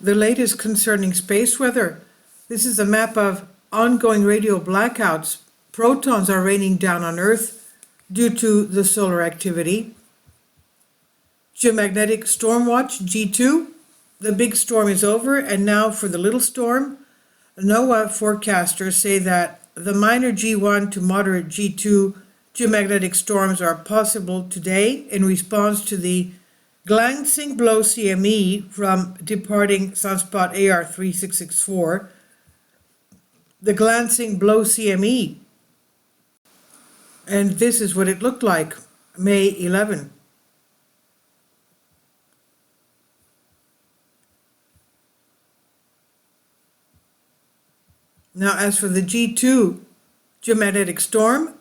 The latest concerning space weather. This is a map of ongoing radio blackouts. Protons are raining down on Earth due to the solar activity. Geomagnetic storm watch, G2. The big storm is over, and now for the little storm. NOAA forecasters say that the minor G1 to moderate G2 geomagnetic storms are possible today in response to the glancing below CME from departing sunspot AR3664. The glancing below CME. And this is what it looked like, May 11. Now, as for the G2 geomagnetic storm,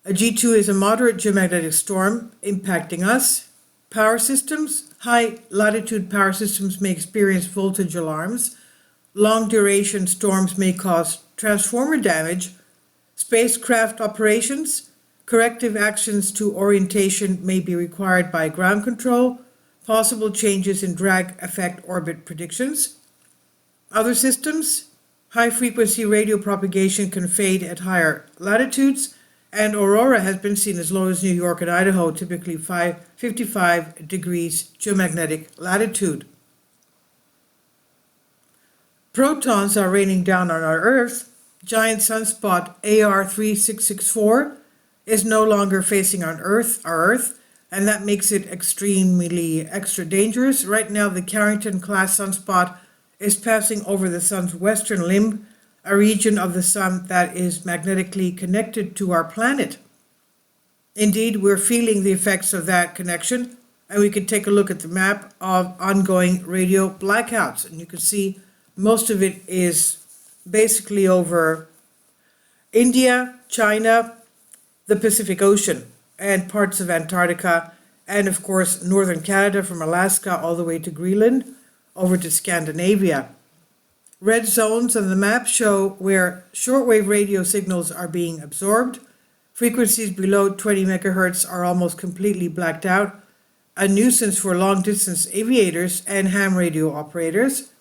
a G2 is a moderate geomagnetic storm impacting us. Power systems, high latitude power systems may experience voltage alarms. Long duration storms may cause transformer damage. Spacecraft operations, corrective actions to orientation may be required by ground control. Possible changes in drag affect orbit predictions. Other systems, high-frequency radio propagation can fade at higher latitudes, and aurora has been seen as low as New York and Idaho, typically 55 degrees geomagnetic latitude. Protons are raining down on our Earth. Giant sunspot AR3664 is no longer facing our Earth, and that makes it extremely extra dangerous. Right now, the Carrington-class sunspot is passing over the sun's western limb, a region of the sun that is magnetically connected to our planet. Indeed, we're feeling the effects of that connection, and we can take a look at the map of ongoing radio blackouts, and you can see most of it is basically over India, China, the Pacific Ocean, and parts of Antarctica, and of course northern Canada from Alaska all the way to Greenland, over to Scandinavia. Red zones on the map show where shortwave radio signals are being absorbed. Frequencies below 20 megahertz are almost completely blacked out, a nuisance for long-distance aviators and ham radio operators.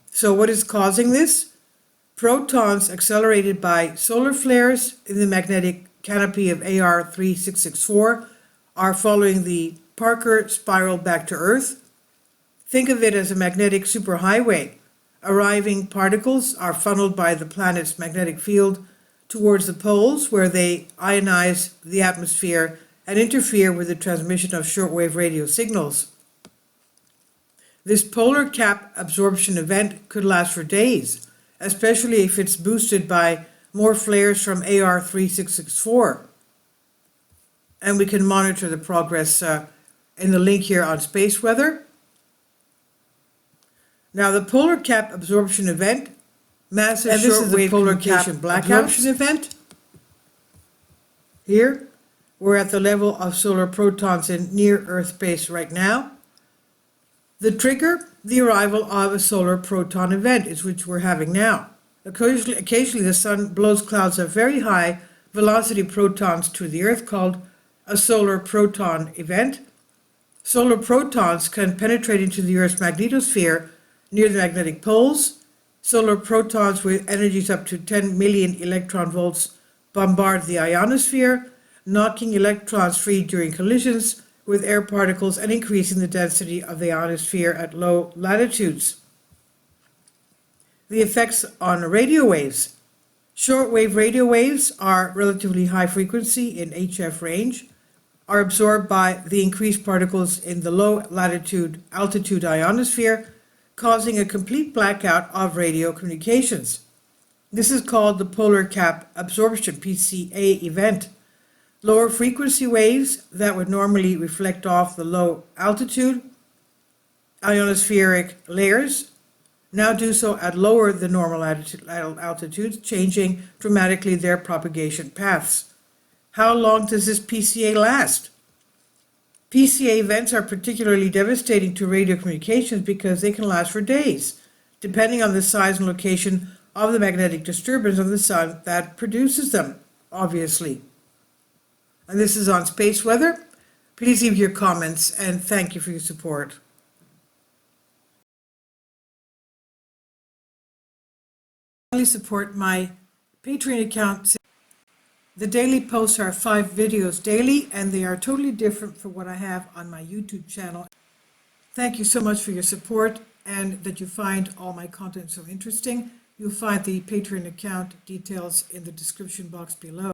So what is causing this? Protons accelerated by solar flares in the magnetic canopy of AR3664 are following the Parker spiral back to Earth. Think of it as a magnetic superhighway. Arriving particles are funneled by the planet's magnetic field towards the poles, where they ionize the atmosphere and interfere with the transmission of shortwave radio signals. This polar cap absorption event could last for days, especially if it's boosted by more flares from AR3664. And we can monitor the progress in the link here on space weather. Now, the polar cap absorption event, massive shortwave polar cap absorption event. Here, we're at the level of solar protons in near-Earth space right now. The trigger, the arrival of a solar proton event, is which we're having now. Occasionally, the sun blows clouds of very high velocity protons to the Earth, called a solar proton event. Solar protons can penetrate into the Earth's magnetosphere near the magnetic poles. Solar protons with energies up to 10 million electron volts bombard the ionosphere, knocking electrons free during collisions with air particles and increasing the density of the ionosphere at low latitudes. The effects on radio waves. Shortwave radio waves are relatively high frequency in HF range, are absorbed by the increased particles in the low altitude ionosphere, causing a complete blackout of radio communications. This is called the polar cap absorption, PCA event. Lower frequency waves that would normally reflect off the low altitude ionospheric layers now do so at lower than normal altitudes, changing dramatically their propagation paths. How long does this PCA last? PCA events are particularly devastating to radio communications because they can last for days, depending on the size and location of the magnetic disturbance of the sun that produces them, obviously. And this is on Space Weather. Please leave your comments, and thank you for your support. support my Patreon account. The daily posts are 5 videos daily, and they are totally different from what I have on my YouTube channel. Thank you so much for your support and that you find all my content so interesting. You'll find the Patreon account details in the description box below.